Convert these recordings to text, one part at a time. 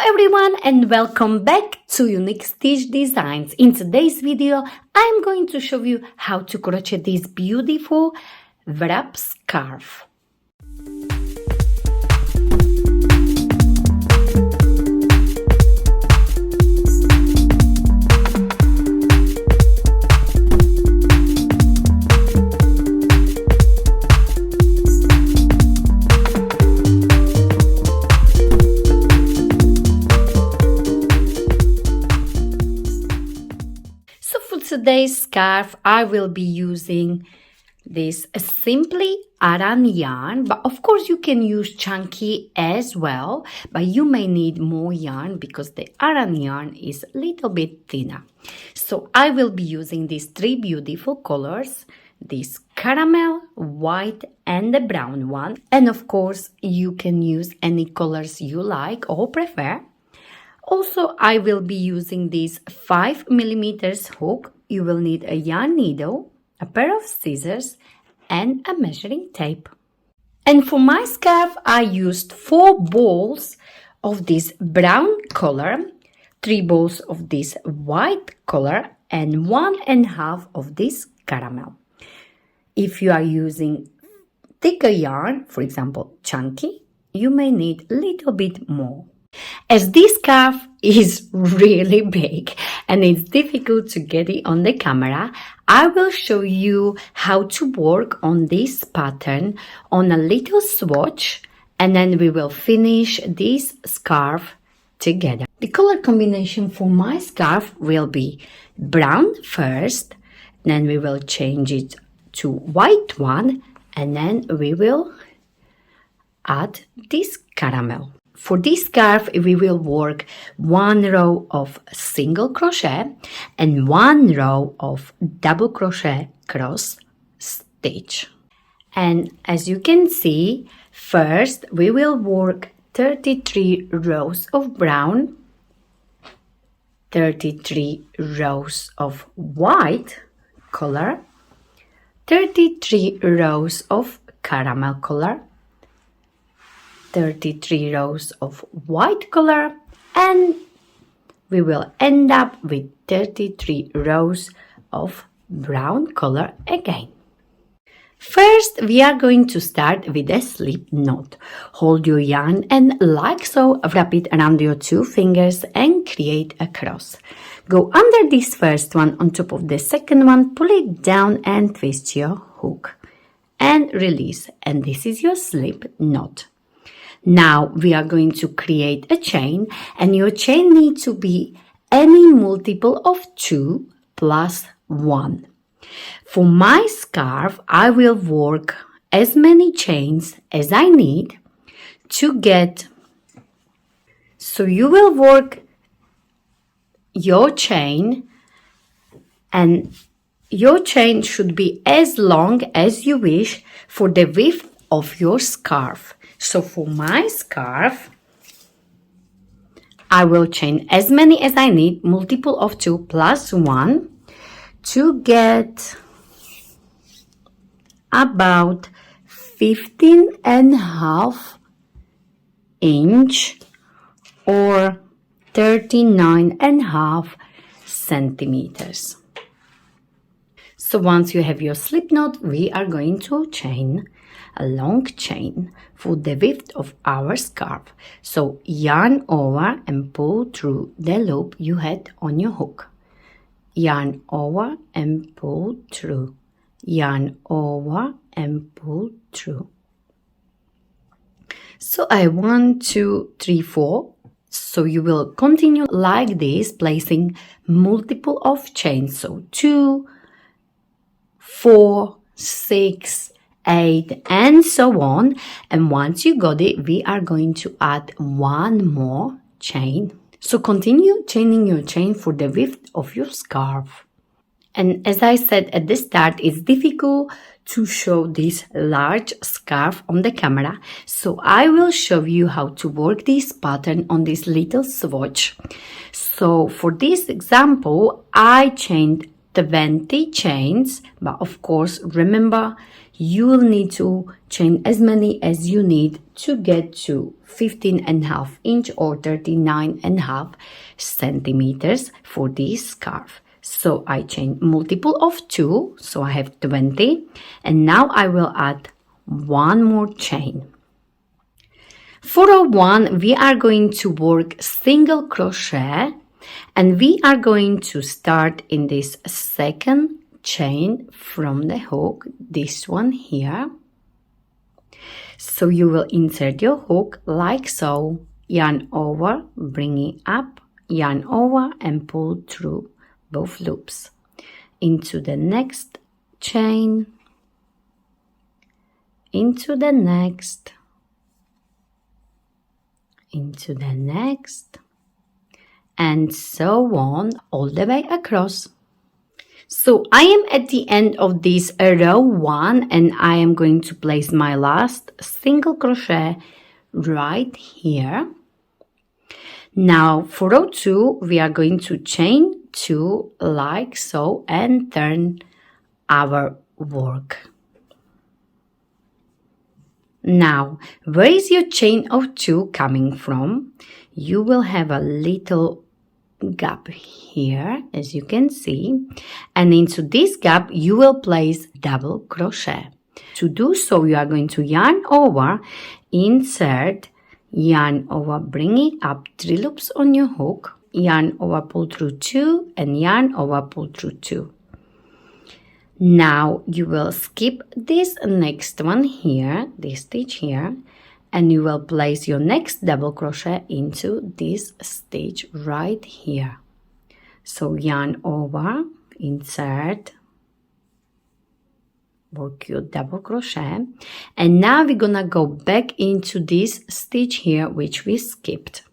everyone and welcome back to Unique Stitch Designs. In today's video, I'm going to show you how to crochet this beautiful wrap scarf. Today's scarf, I will be using this simply Aran yarn, but of course you can use chunky as well, but you may need more yarn because the Aran yarn is a little bit thinner. So I will be using these three beautiful colors, this caramel, white and the brown one, and of course you can use any colors you like or prefer. Also, I will be using this 5mm hook. You will need a yarn needle, a pair of scissors, and a measuring tape. And for my scarf, I used 4 balls of this brown color, 3 balls of this white color, and 1.5 of this caramel. If you are using thicker yarn, for example, chunky, you may need a little bit more. As this scarf is really big and it's difficult to get it on the camera, I will show you how to work on this pattern on a little swatch, and then we will finish this scarf together. The color combination for my scarf will be brown first, then we will change it to white one, and then we will add this caramel. For this scarf, we will work 1 row of single crochet and 1 row of double crochet cross stitch. And as you can see, first we will work 33 rows of brown, 33 rows of white color, 33 rows of caramel color, 33 rows of white color, and we will end up with 33 rows of brown color again. First, we are going to start with a slip knot. Hold your yarn and like so, wrap it around your 2 fingers and create a cross. Go under this first one on top of the second one, pull it down and twist your hook and release, and this is your slip knot. Now we are going to create a chain, and your chain needs to be any multiple of 2 plus 1. For my scarf, I will work as many chains as I need to get. So you will work your chain, and your chain should be as long as you wish for the width of your scarf. So for my scarf, I will chain as many as I need, multiple of 2 plus 1, to get about 15.5 inch or 39.5 centimeters. So once you have your slip knot, we are going to chain a long chain for the width of our scarf. So yarn over and pull through the loop you had on your hook. Yarn over and pull through. Yarn over and pull through. So I 1, 2, 3, 4. So you will continue like this, placing multiple of chains. So 2, 4, 6, 8, and so on. And once you got it, we are going to add 1 more chain. So continue chaining your chain for the width of your scarf. And as I said at the start, it's difficult to show this large scarf on the camera. So I will show you how to work this pattern on this little swatch. So for this example, I chained 20 chains, but of course remember you will need to chain as many as you need to get to 15.5 inch or 39.5 centimeters for this scarf. So I chain multiple of 2, so I have 20, and now I will add one more chain. For row 1 we are going to work single crochet, and we are going to start in this second chain from the hook, this one here. So you will insert your hook like so, yarn over, bring it up, yarn over and pull through both loops into the next chain, into the next, into the next, and so on all the way across. So I am at the end of this row 1, and I am going to place my last single crochet right here. Now for row 2 we are going to chain 2 like so and turn our work. Now where is your chain of 2 coming from? You will have a little gap here, as you can see, and into this gap you will place double crochet. To do so you are going to yarn over, insert, yarn over, bring it up 3 loops on your hook, yarn over, pull through 2, and yarn over, pull through 2. Now you will skip this next one here, this stitch here, and you will place your next double crochet into this stitch right here. So yarn over, insert, work your double crochet, and now we're gonna go back into this stitch here which we skipped.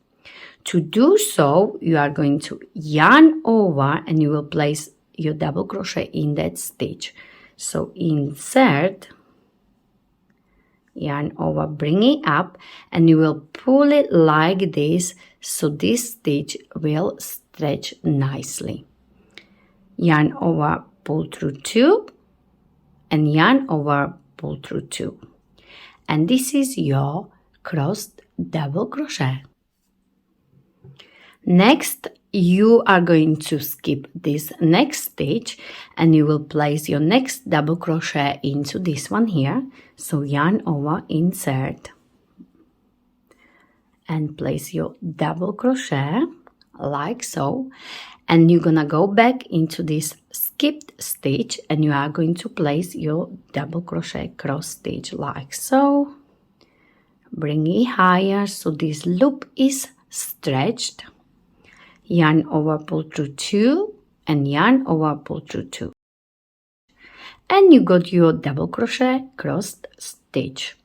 To do so you are going to yarn over and you will place your double crochet in that stitch. So insert, yarn over, bring it up, and you will pull it like this, so this stitch will stretch nicely. Yarn over, pull through 2, and yarn over, pull through 2, and this is your crossed double crochet. Next you are going to skip this next stitch and you will place your next double crochet into this one here. So yarn over, insert, and place your double crochet like so, and you're gonna go back into this skipped stitch and you are going to place your double crochet cross stitch like so. Bring it higher so this loop is stretched. Yarn over, pull through 2, and yarn over, pull through 2, and you got your double crochet crossed stitch.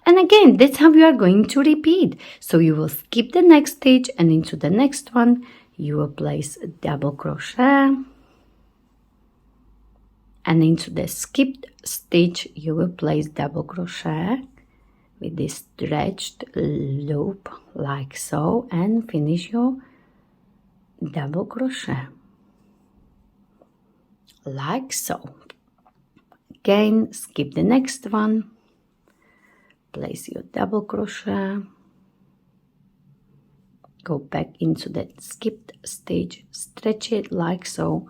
And again, that's how you are going to repeat. So you will skip the next stitch, and into the next one you will place a double crochet, and into the skipped stitch you will place double crochet with this stretched loop like so, and finish your double crochet like so. Again, skip the next one, place your double crochet, go back into that skipped stitch, stretch it like so,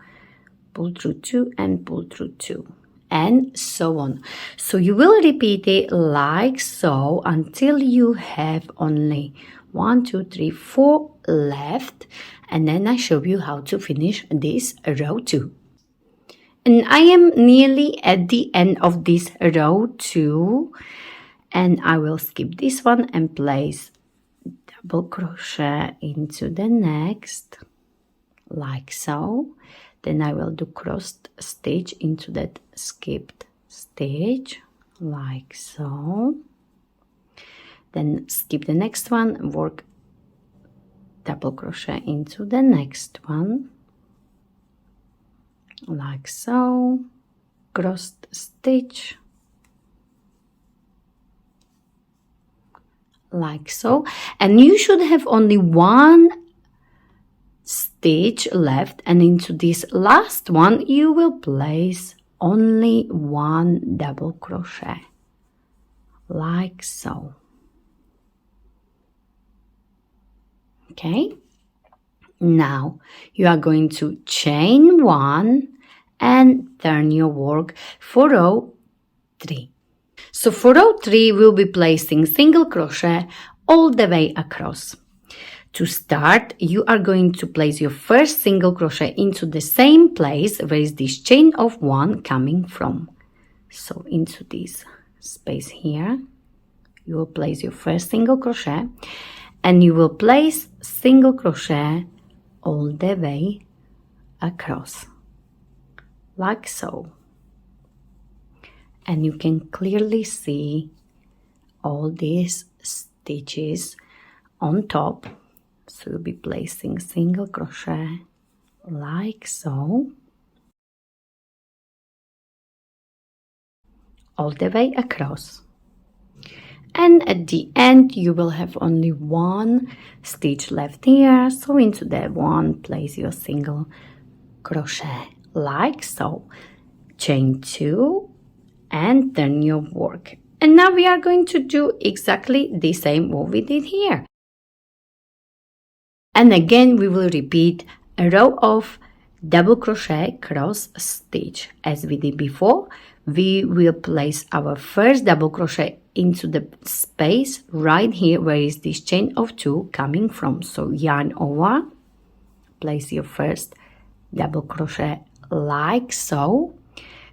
pull through 2 and pull through 2, and so on. So you will repeat it like so until you have only 1, 2, 3, 4 left, and then I show you how to finish this row 2. And I am nearly at the end of this row 2, and I will skip this one and place double crochet into the next like so. Then I will do crossed stitch into that skipped stitch like so. Then skip the next one, work double crochet into the next one like so, crossed stitch like so, and you should have only one stitch left, and into this last one you will place only one double crochet, like so. Okay, now you are going to chain 1 and turn your work for row 3. So for row 3 we'll be placing single crochet all the way across. To start, you are going to place your first single crochet into the same place where is this chain of 1 coming from. So into this space here, you will place your first single crochet, and you will place single crochet all the way across, like so. And you can clearly see all these stitches on top. So you'll be placing single crochet like so, all the way across. And at the end you will have only one stitch left here, so into that one place your single crochet like so, chain 2 and turn your work. And now we are going to do exactly the same what we did here. And again we will repeat a row of double crochet cross stitch. As we did before, we will place our first double crochet into the space right here where is this chain of 2 coming from. So yarn over, place your first double crochet like so,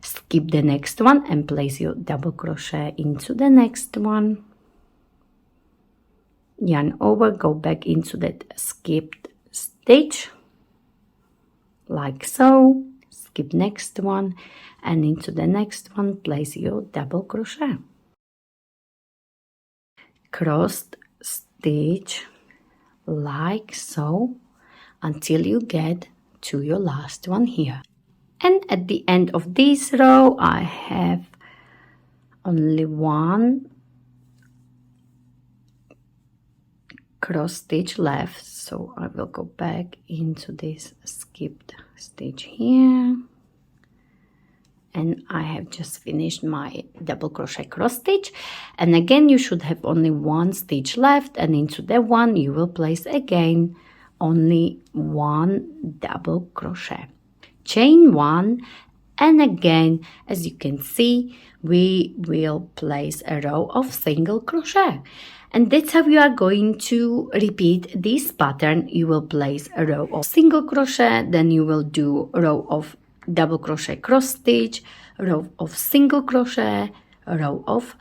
skip the next one and place your double crochet into the next one, yarn over, go back into that skipped stitch like so, skip next one, and into the next one place your double crochet, crossed stitch like so until you get to your last one here. And at the end of this row I have only one cross stitch left, so I will go back into this skipped stitch here, and I have just finished my double crochet cross stitch. And again you should have only one stitch left, and into the one you will place again only one double crochet, chain 1, and again as you can see we will place a row of single crochet. And that's how you are going to repeat this pattern. You will place a row of single crochet, then you will do a row of double crochet cross stitch, a row of single crochet, a row of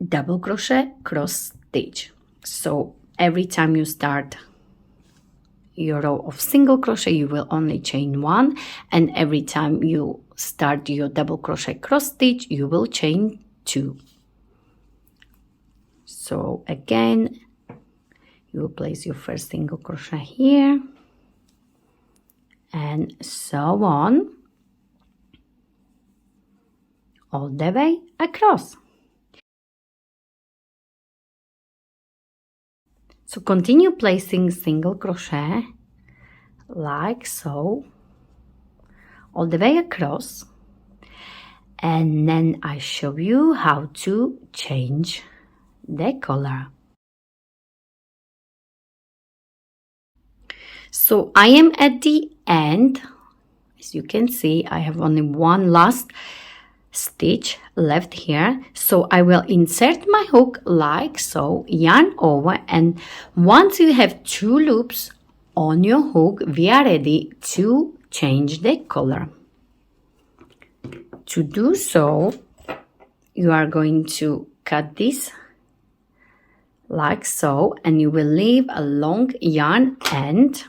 double crochet cross stitch. So every time you start your row of single crochet you will only chain 1, and every time you start your double crochet cross stitch you will chain 2. So again you will place your first single crochet here, and so on all the way across. So continue placing single crochet like so all the way across, and then I show you how to change the color. So I am at the end. As you can see I have only one last stitch left here, so I will insert my hook like so, yarn over, and once you have 2 loops on your hook we are ready to change the color. To do so you are going to cut this like so, and you will leave a long yarn end.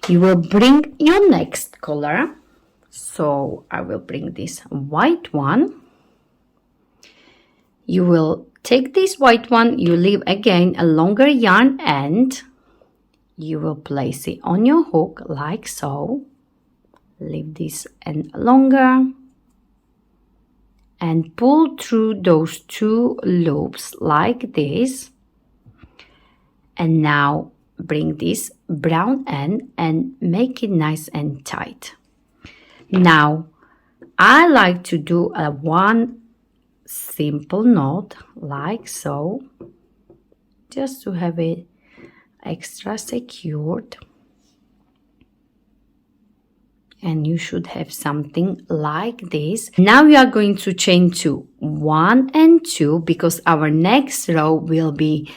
You will bring your next color, so I will bring this white one. You will take this white one, you leave again a longer yarn end, you will place it on your hook like so, leave this end longer, and pull through those 2 loops like this. And now bring this brown end and make it nice and tight. Now I like to do a one simple knot like so, just to have it extra secured. And you should have something like this. Now we are going to chain 2, 1 and 2, because our next row will be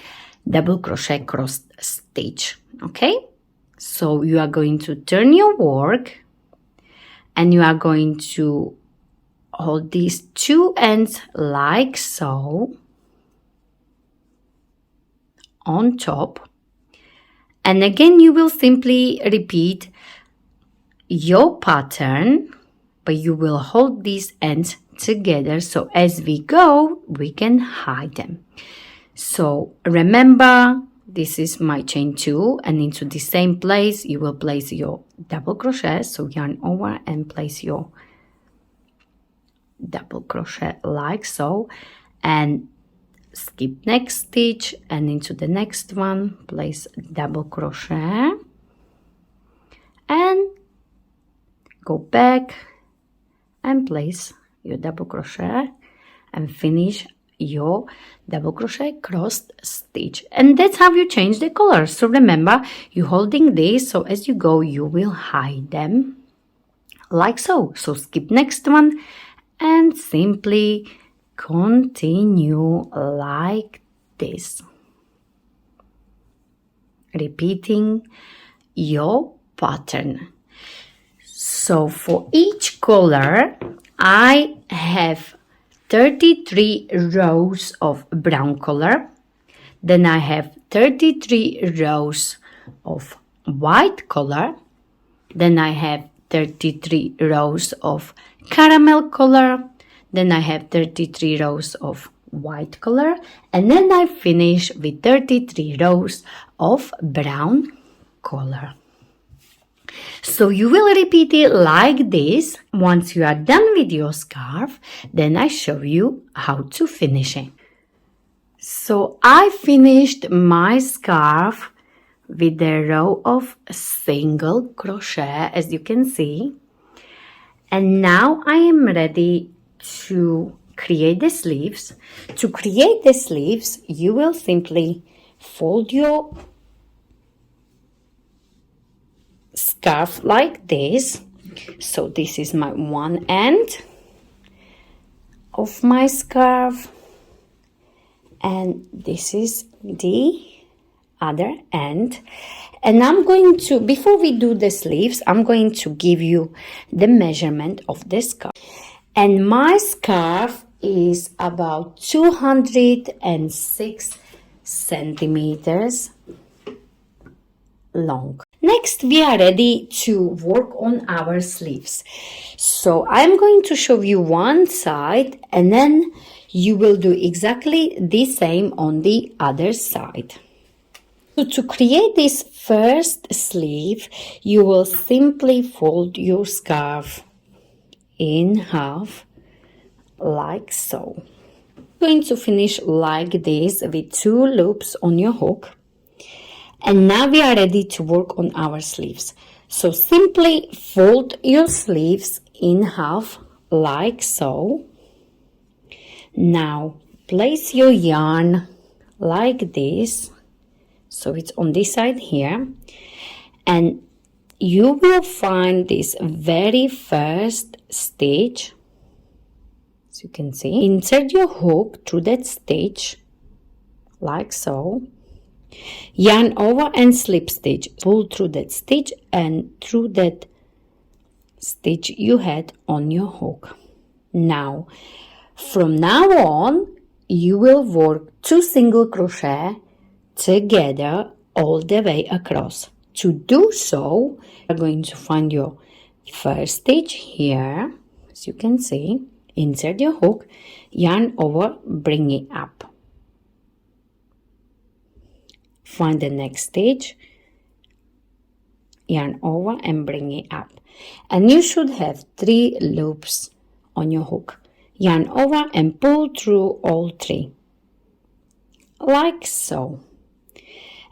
double crochet cross stitch. Okay, so you are going to turn your work and you are going to hold these 2 ends like so on top, and again you will simply repeat your pattern, but you will hold these ends together, so as we go we can hide them. So remember, this is my chain 2, and into the same place you will place your double crochet. So yarn over and place your double crochet like so, and skip next stitch, and into the next one place double crochet and go back and place your double crochet and finish your double crochet cross stitch. And that's how you change the color. So remember, you're holding this, so as you go you will hide them like so. So skip next one and simply continue like this, repeating your pattern. So for each color I have 33 rows of brown color, then I have 33 rows of white color, then I have 33 rows of caramel color, then I have 33 rows of white color, and then I finish with 33 rows of brown color. So you will repeat it like this. Once you are done with your scarf, then I show you how to finish it. So I finished my scarf with a row of single crochet, as you can see. And now I am ready to create the sleeves. To create the sleeves, you will simply fold your scarf like this. So this is my one end of my scarf, and this is the other end. And I'm going to, before we do the sleeves, I'm going to give you the measurement of the scarf. And my scarf is about 206 centimeters long. Next, we are ready to work on our sleeves. So I'm going to show you one side, and then you will do exactly the same on the other side. So to create this first sleeve, you will simply fold your scarf in half like so. I'm going to finish like this with 2 loops on your hook. And now we are ready to work on our sleeves. So simply fold your sleeves in half like so. Now place your yarn like this. So it's on this side here. And you will find this very first stitch. As you can see, insert your hook through that stitch like so. Yarn over and slip stitch, pull through that stitch and through that stitch you had on your hook. Now from now on you will work 2 single crochet together all the way across. To do so, you're going to find your first stitch here, as you can see, insert your hook, yarn over, bring it up. Find the next stitch, yarn over and bring it up. And you should have 3 loops on your hook. Yarn over and pull through all 3. Like so.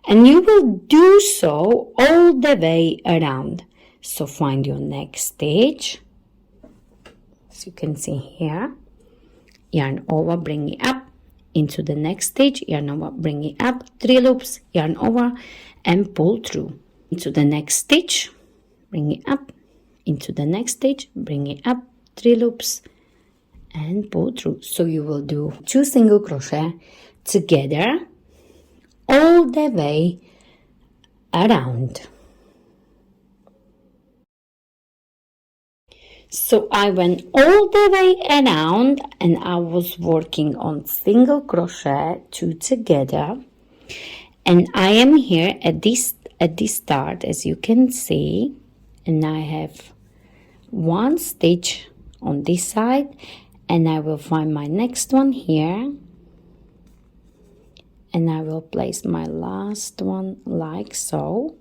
and you will do so all the way around. So find your next stitch, as you can see here, yarn over, bring it up into the next stitch, yarn over, bring it up, 3 loops, yarn over, and pull through into the next stitch, bring it up into the next stitch, bring it up, 3 loops, and pull through. So you will do 2 single crochet together all the way around. So I went all the way around and I was working on single crochet 2 together, and I am here at this start, as you can see, and I have 1 stitch on this side, and I will find my next one here, and I will place my last one like so,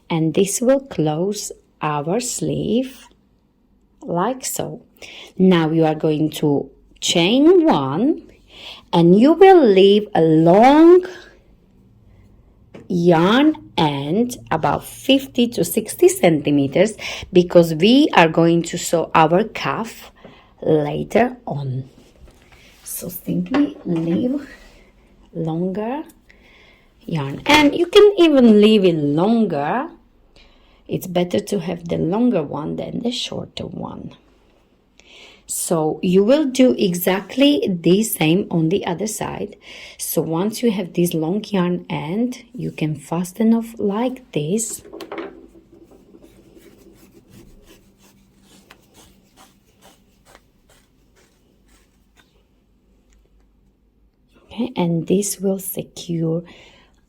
and this will close our sleeve like so. Now you are going to chain 1, and you will leave a long yarn end about 50 to 60 centimeters because we are going to sew our cuff later on. So simply leave longer yarn, and you can even leave it longer. It's better to have the longer one than the shorter one. So you will do exactly the same on the other side. So once you have this long yarn end, you can fasten off like this. Okay, and this will secure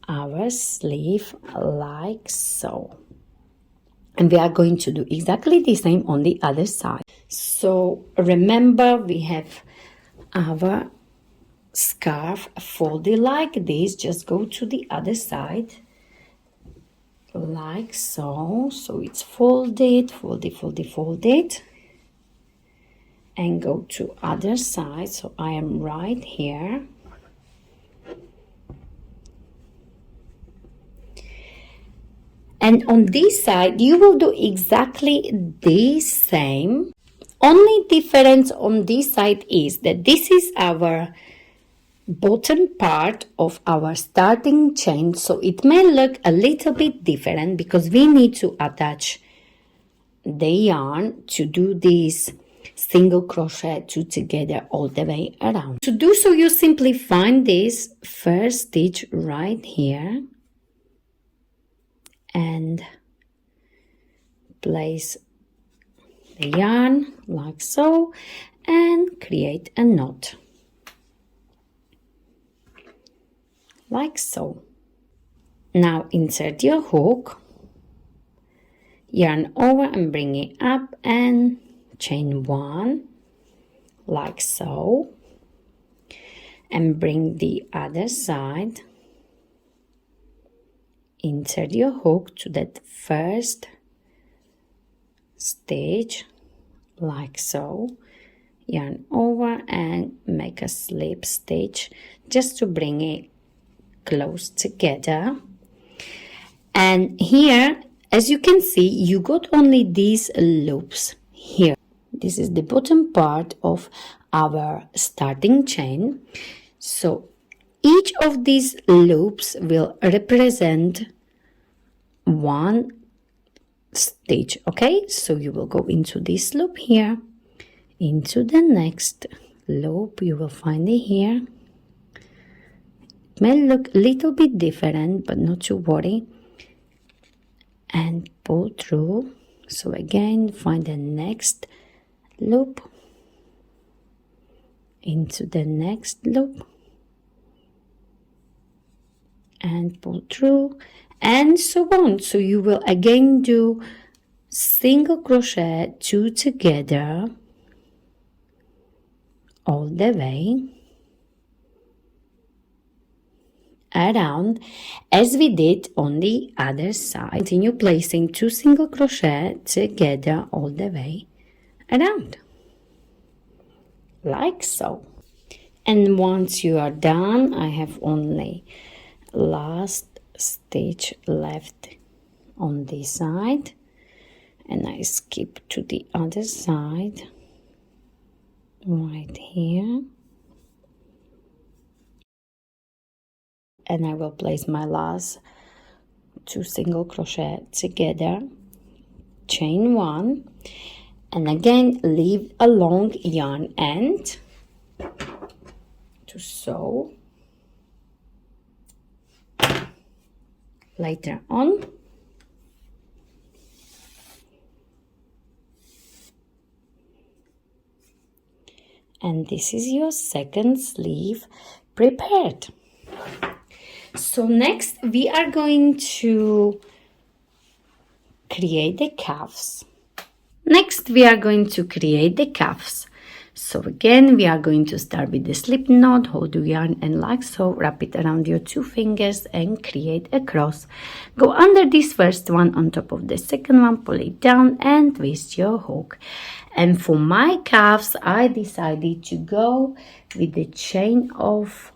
our sleeve like so. And we are going to do exactly the same on the other side. So remember, we have our scarf folded like this. Just go to the other side like so. So it's folded, folded, folded, folded, and go to other side. So I am right here. And on this side, you will do exactly the same. Only difference on this side is that this is our bottom part of our starting chain. So it may look a little bit different because we need to attach the yarn to do this single crochet 2 together all the way around. To do so, you simply find this first stitch right here and place the yarn like so and create a knot like so. Now insert your hook, yarn over and bring it up and chain 1 like so, and bring the other side. Insert your hook to that first stitch like so, yarn over and make a slip stitch just to bring it close together. And here, as you can see, you got only these loops here. This is the bottom part of our starting chain. So each of these loops will represent 1 stitch. Okay, so you will go into this loop here, into the next loop, you will find it here. It may look a little bit different, but not to worry, and pull through. So again, find the next loop, into the next loop, and pull through, and so on. So you will again do single crochet 2 together all the way around, as we did on the other side. Continue placing 2 single crochet together all the way around like so. And once you are done, I have only last stitch left on this side, and I skip to the other side right here, and I will place my last 2 single crochet together, chain 1, and again leave a long yarn end to sew later on. And this is your second sleeve prepared. So next we are going to create the cuffs. So again, we are going to start with the slip knot, hold your yarn and like so, wrap it around your 2 fingers and create a cross. Go under this first one on top of the second one, pull it down and twist your hook. And for my cuffs, I decided to go with the chain of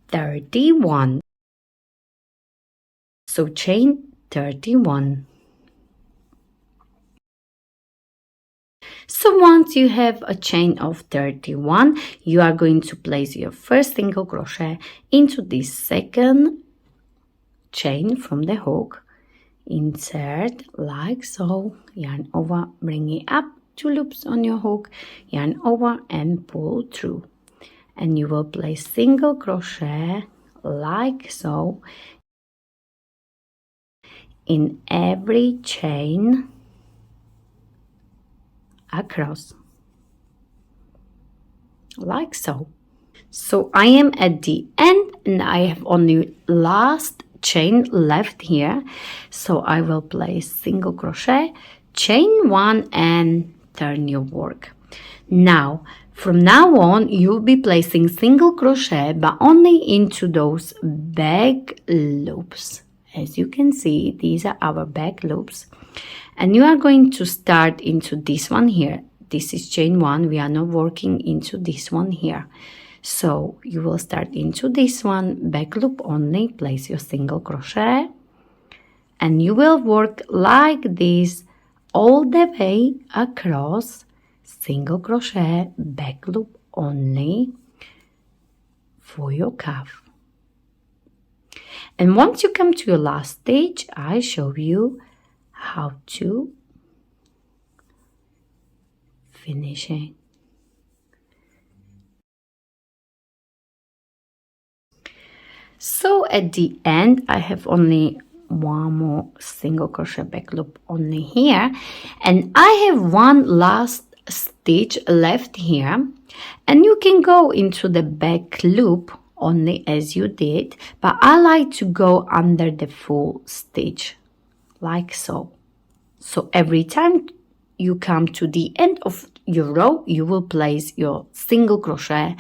31. So chain 31. So once you have a chain of 31, you are going to place your first single crochet into this second chain from the hook, insert like so, yarn over, bring it up, 2 loops on your hook, yarn over and pull through, and you will place single crochet like so in every chain across, like so. So I am at the end and I have only last chain left here, so I will place single crochet, chain 1 and turn your work. Now from now on you'll be placing single crochet but only into those back loops. As you can see, these are our back loops, and you are going to start into this one here. This is chain 1, we are not working into this one here. So you will start into this one, back loop only, place your single crochet, and you will work like this all the way across, single crochet, back loop only for your cuff. And once you come to your last stitch, I show you how to finish it. So at the end, I have only one more single crochet back loop only here, and I have one last stitch left here, and you can go into the back loop only as you did, but I like to go under the full stitch like so. So every time you come to the end of your row, you will place your single crochet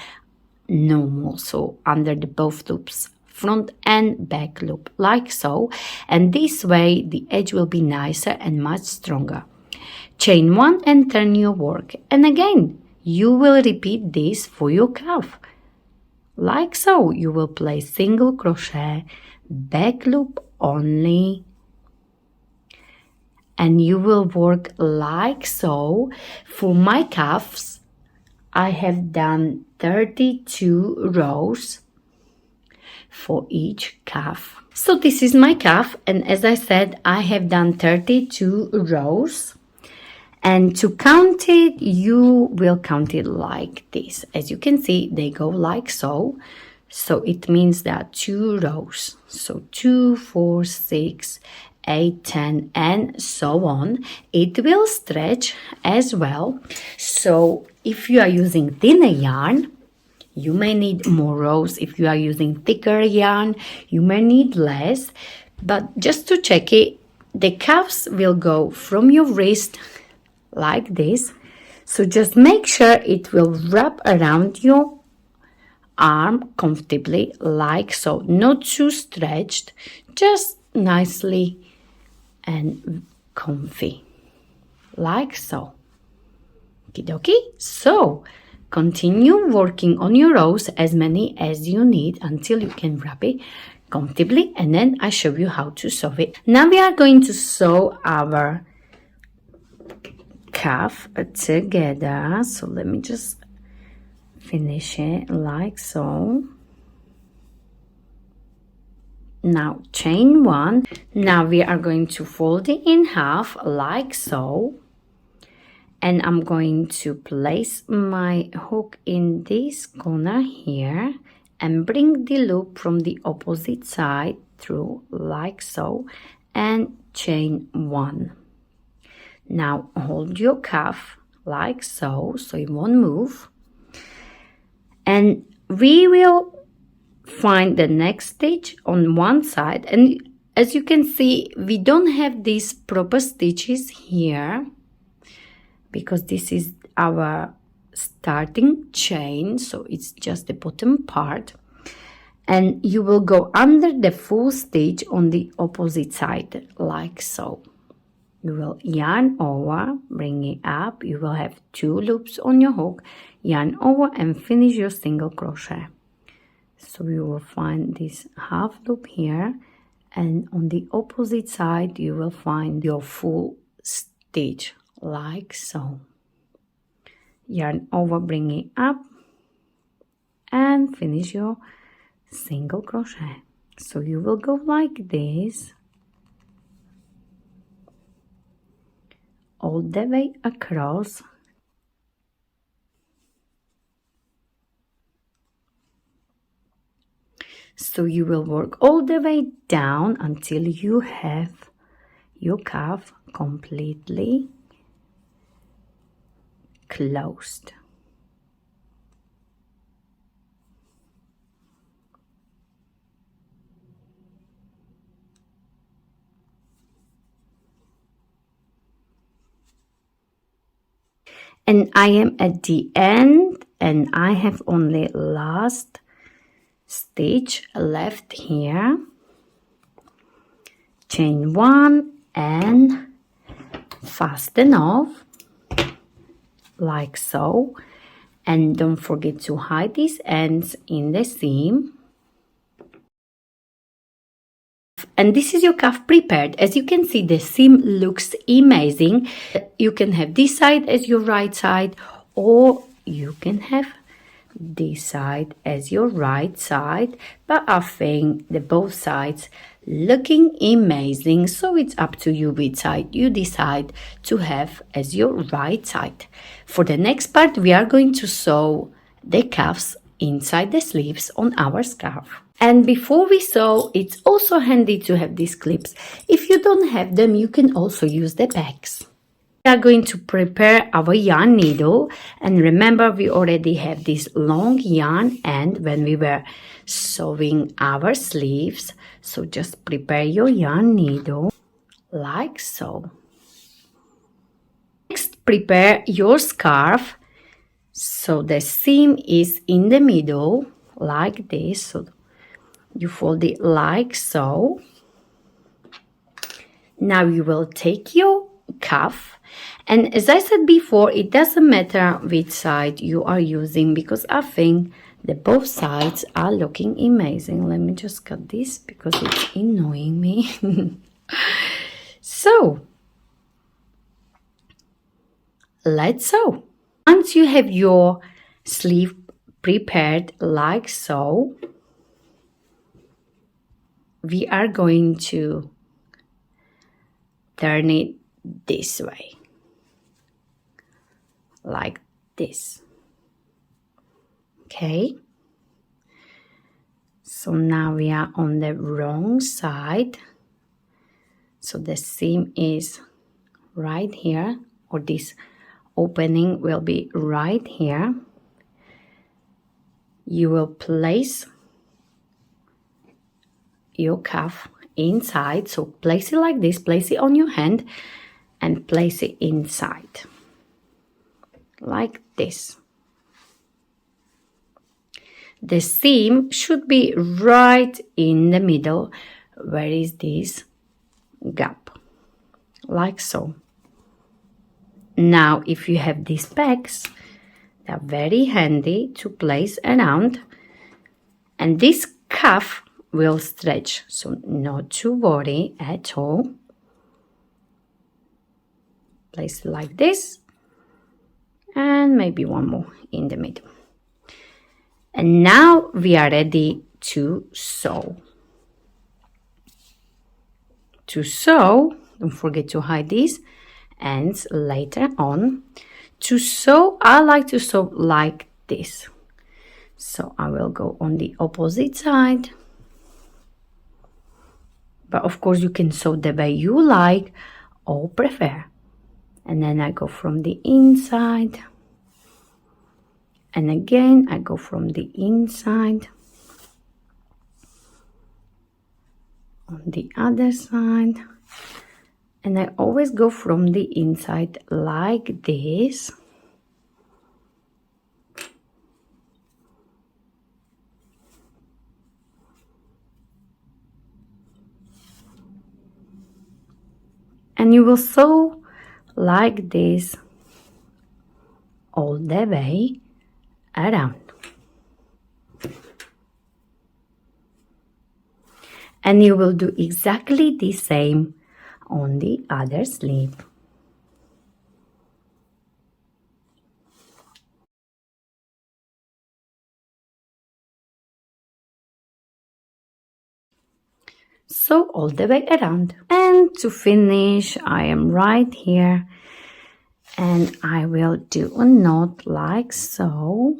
normal, so under the both loops, front and back loop like so, and this way the edge will be nicer and much stronger. Chain 1 and turn your work, and again you will repeat this for your cuff like so. You will place single crochet, back loop only, and you will work like so. For my cuffs, I have done 32 rows for each cuff. So this is my cuff, and as I said, I have done 32 rows. And to count it, you will count it like this. As you can see, they go like so. So it means there are 2 rows. So 2, 4, 6, 8, 10, and so on. It will stretch as well. So if you are using thinner yarn, you may need more rows. If you are using thicker yarn, you may need less. But just to check it, the cuffs will go from your wrist like this. So just make sure it will wrap around your arm comfortably like so. Not too stretched, just nicely and comfy like so. Okie dokie. So continue working on your rows, as many as you need until you can wrap it comfortably, and then I show you how to sew it. Now we are going to sew our cuff together. So let me just finish it like so. Now chain 1. Now we are going to fold it in half like so, and I'm going to place my hook in this corner here and bring the loop from the opposite side through like so, and chain 1. Now hold your cuff like so, so it won't move, and we will find the next stitch on one side. And as you can see, we don't have these proper stitches here because this is our starting chain, so it's just the bottom part, and you will go under the full stitch on the opposite side like so. You will yarn over, bring it up, you will have 2 loops on your hook, yarn over and finish your single crochet. So you will find this half loop here, and on the opposite side you will find your full stitch like so. Yarn over, bring it up and finish your single crochet. So you will go like this all the way across. So you will work all the way down until you have your cuff completely closed. And I am at the end, and I have only last stitch left here. Chain 1 and fasten off like so, and don't forget to hide these ends in the seam. And this is your cuff prepared. As you can see, the seam looks amazing. You can have this side as your right side, or you can have this side as your right side, but I think the both sides looking amazing, so it's up to you which side you decide to have as your right side. For the next part, we are going to sew the cuffs inside the sleeves on our scarf. And before we sew, it's also handy to have these clips. If you don't have them, you can also use the pegs. We are going to prepare our yarn needle, and remember we already have this long yarn end when we were sewing our sleeves. So just prepare your yarn needle like so. Next, prepare your scarf. So the seam is in the middle like this, so you fold it like so. Now you will take your cuff, and as I said before, it doesn't matter which side you are using because I think that both sides are looking amazing. Let me just cut this because it's annoying me. So let's sew. Once you have your sleeve prepared like so, we are going to turn it this way, like this. Okay, so now we are on the wrong side, so the seam is right here, or this opening will be right here. You will place your cuff inside, so place it like this, place it on your hand and place it inside like this. The seam should be right in the middle where is this gap, like so. Now if you have these pegs, they are very handy to place around, and this cuff will stretch, so not to worry at all. Place it like this, and maybe one more in the middle. And now we are ready to sew. To sew, don't forget to hide these ends later on. To sew, I like to sew like this. So I will go on the opposite side. But of course you can sew the way you like or prefer. And then I go from the inside. And again, I go from the inside. On the other side. And I always go from the inside like this. And you will sew like this all the way around. And you will do exactly the same on the other sleeve. So all the way around. And to finish, I am right here, and I will do a knot like so.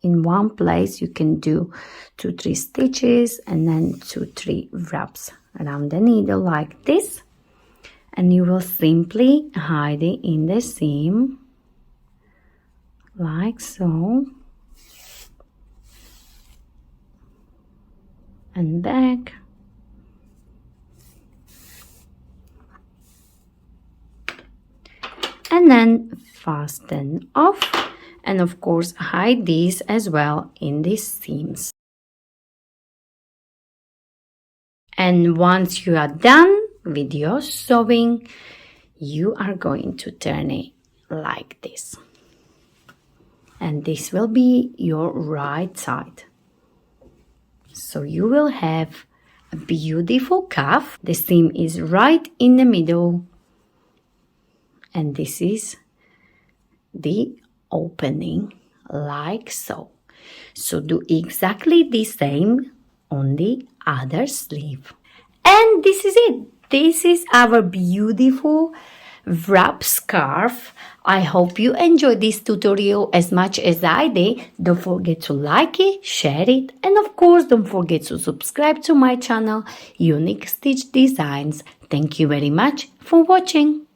In one place you can do 2-3 stitches and then 2-3 wraps around the needle like this, and you will simply hide it in the seam like so, and back, and then fasten off. And of course hide these as well in these seams. And once you are done with your sewing, you are going to turn it like this. And this will be your right side. So you will have a beautiful cuff. The seam is right in the middle. And this is the opening like so. So do exactly the same on the other sleeve. And this is it. This is our beautiful wrap scarf. I hope you enjoyed this tutorial as much as I did. Don't forget to like it, share it, and of course don't forget to subscribe to my channel, Unique Stitch Designs. Thank you very much for watching.